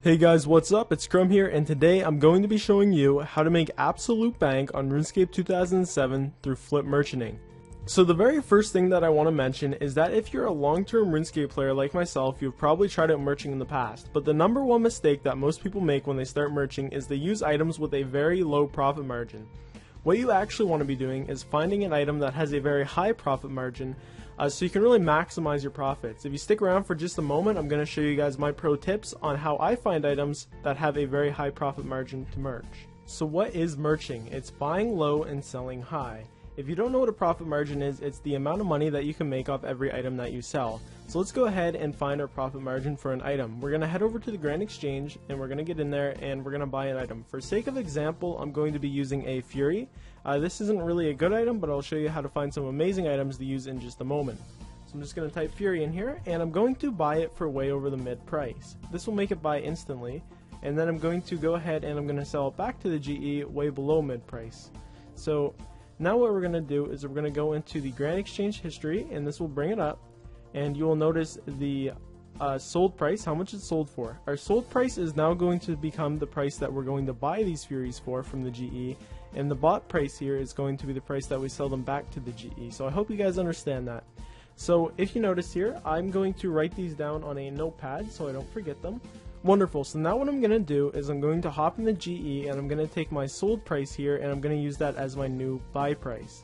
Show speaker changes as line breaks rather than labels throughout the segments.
Hey guys, what's up? It's Crumb here, and today I'm going to be showing you how to make absolute bank on Runescape 2007 through flip merchanting. So the very first thing that I want to mention is that if you're a long-term Runescape player like myself, you've probably tried out merching in the past, but the number one mistake that most people make when they start merching is they use items with a very low profit margin. What you actually want to be doing is finding an item that has a very high profit margin, so you can really maximize your profits. If you stick around for just a moment, I'm going to show you guys my pro tips on how I find items that have a very high profit margin to merch. So what is merching? It's buying low and selling high. If you don't know what a profit margin is, it's the amount of money that you can make off every item that you sell. So let's go ahead and find our profit margin for an item. We're going to head over to the Grand Exchange and we're going to get in there and we're going to buy an item. For sake of example, I'm going to be using a Fury. This isn't really a good item, but I'll show you how to find some amazing items to use in just a moment. So I'm just going to type Fury in here and I'm going to buy it for way over the mid price. This will make it buy instantly, and then I'm going to go ahead and I'm going to sell it back to the GE way below mid price. So now what we're going to do is we're going to go into the Grand Exchange history, and this will bring it up, and you will notice the sold price, how much it's sold for. Our sold price is now going to become the price that we're going to buy these Furies for from the GE, and the bought price here is going to be the price that we sell them back to the GE. So I hope you guys understand that. So if you notice here, I'm going to write these down on a notepad so I don't forget them. Wonderful. So now what I'm going to do is I'm going to hop in the GE and I'm going to take my sold price here and I'm going to use that as my new buy price.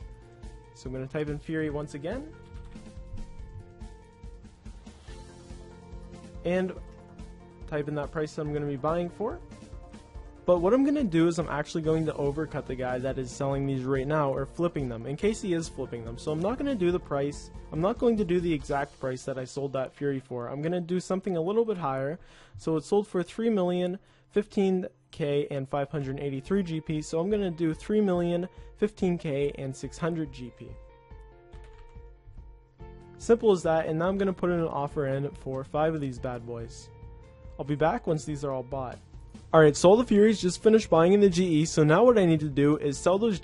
So I'm going to type in Fury once again. And type in that price that I'm going to be buying for. But what I'm going to do is I'm actually going to overcut the guy that is selling these right now, or flipping them, in case he is flipping them. So I'm not going to do the price. I'm not going to do the exact price that I sold that Fury for. I'm going to do something a little bit higher. So it sold for 3,015,000 and 583 GP. So I'm going to do 3,015,000 and 600 GP. Simple as that. And now I'm going to put in an offer in for 5 of these bad boys. I'll be back once these are all bought. Alright, so all the Furies just finished buying in the GE, so now what I need to do is sell those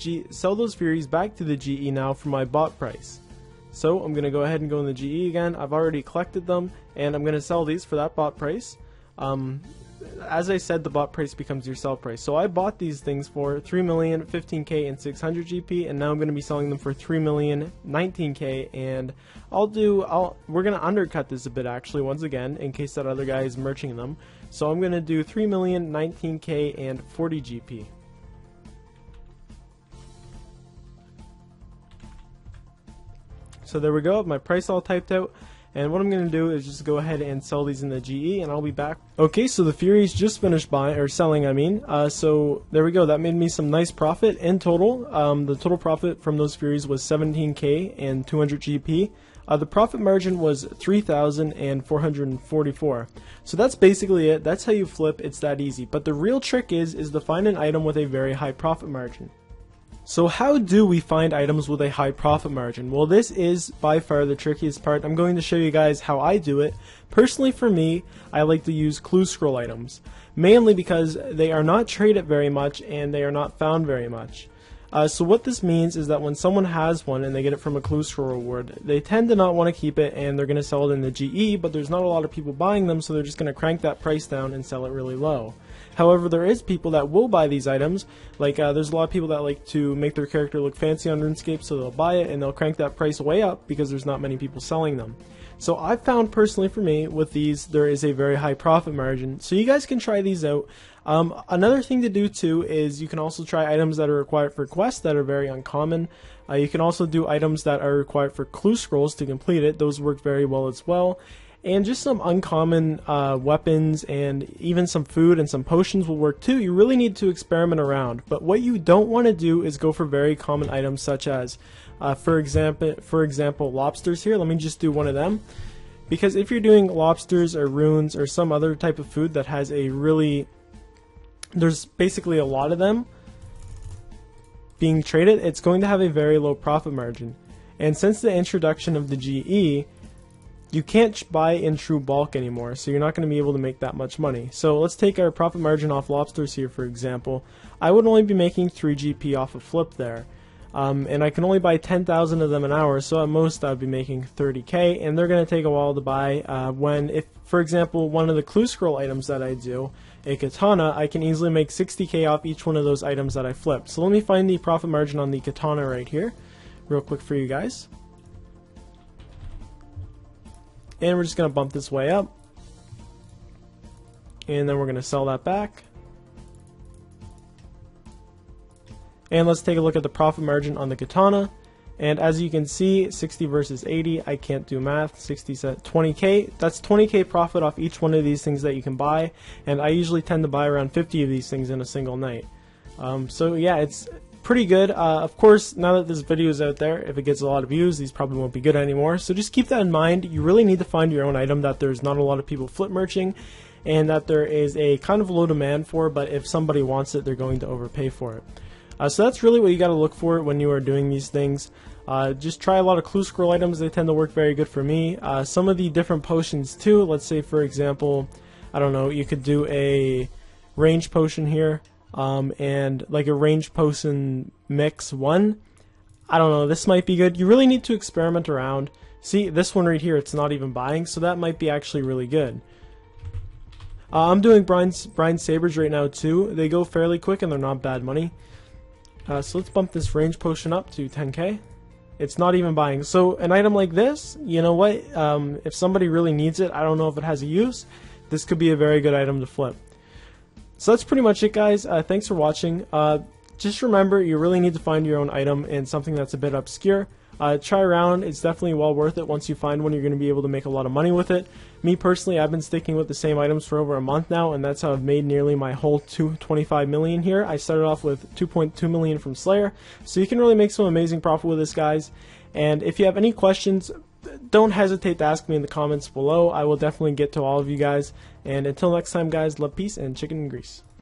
Furies back to the GE now for my bought price. So I'm going to go ahead and go in the GE again. I've already collected them, and I'm going to sell these for that bought price. As I said, the bought price becomes your sell price. So I bought these things for 3,015,000 and 600 GP, and now I'm going to be selling them for 3,019,000, and we're going to undercut this a bit actually once again in case that other guy is merching them. So I'm going to do 3,019,000 and 40 GP. So there we go, my price all typed out. And what I'm going to do is just go ahead and sell these in the GE, and I'll be back. Okay, so the Furies just finished buying, or selling I mean. So there we go, that made me some nice profit in total. The total profit from those Furies was 17k and 200 GP. The profit margin was 3,444. So that's basically it. That's how you flip. It's that easy. But the real trick is to find an item with a very high profit margin. So how do we find items with a high profit margin? Well, this is by far the trickiest part. I'm going to show you guys how I do it. Personally, for me, I like to use clue scroll items, mainly because they are not traded very much and they are not found very much. So what this means is that when someone has one and they get it from a clue scroll reward, they tend to not want to keep it and they're going to sell it in the GE, but there's not a lot of people buying them, so they're just going to crank that price down and sell it really low. However, there is people that will buy these items. Like there's a lot of people that like to make their character look fancy on RuneScape, so they'll buy it and they'll crank that price way up because there's not many people selling them. So I've found personally for me with these there is a very high profit margin, so you guys can try these out. Another thing to do too is you can also try items that are required for quests that are very uncommon. You can also do items that are required for clue scrolls to complete it. Those work very well as well. And just some uncommon weapons and even some food and some potions will work too. You really need to experiment around. But what you don't want to do is go for very common items such as, for example, lobsters here. Let me just do one of them. Because if you're doing lobsters or runes or some other type of food that has a really, there's basically a lot of them being traded, it's going to have a very low profit margin. And since the introduction of the GE, you can't buy in true bulk anymore, so you're not going to be able to make that much money. So let's take our profit margin off lobsters here, for example. I would only be making 3 GP off a flip there. and I can only buy 10,000 of them an hour, so at most I'd be making 30k, and they're going to take a while to buy. If, for example, one of the clue scroll items that I do, a katana, I can easily make 60k off each one of those items that I flip. So let me find the profit margin on the katana right here, real quick for you guys. And we're just going to bump this way up, and then we're going to sell that back. And let's take a look at the profit margin on the katana. And as you can see, 60 versus 80, I can't do math, 60 cent, 20k, that's 20k profit off each one of these things that you can buy, and I usually tend to buy around 50 of these things in a single night. So yeah, it's pretty good. Of course, now that this video is out there, if it gets a lot of views, these probably won't be good anymore, so just keep that in mind. You really need to find your own item that there's not a lot of people flip merching, and that there is a kind of low demand for, but if somebody wants it, they're going to overpay for it. So that's really what you got to look for when you are doing these things. Just try a lot of clue scroll items. They tend to work very good for me. Some of the different potions too. Let's say, for example, I don't know, you could do a range potion here, and like a range potion mix 1. I don't know, this might be good. You really need to experiment around. See, this one right here, it's not even buying, so that might be actually really good. I'm doing brine sabers right now too. They go fairly quick and they're not bad money. So let's bump this range potion up to 10k. It's not even buying. So an item like this, you know what, if somebody really needs it, I don't know if it has a use, this could be a very good item to flip. So that's pretty much it, guys. Thanks for watching. Just remember, you really need to find your own item and something that's a bit obscure. Try around. It's definitely well worth it. Once you find one, you're going to be able to make a lot of money with it. Me personally, I've been sticking with the same items for over a month now, and that's how I've made nearly my whole 25 million here. I started off with 2.2 million from Slayer, so you can really make some amazing profit with this, guys. And if you have any questions, don't hesitate to ask me in the comments below. I will definitely get to all of you guys. And until next time, guys, love, peace, and chicken and grease.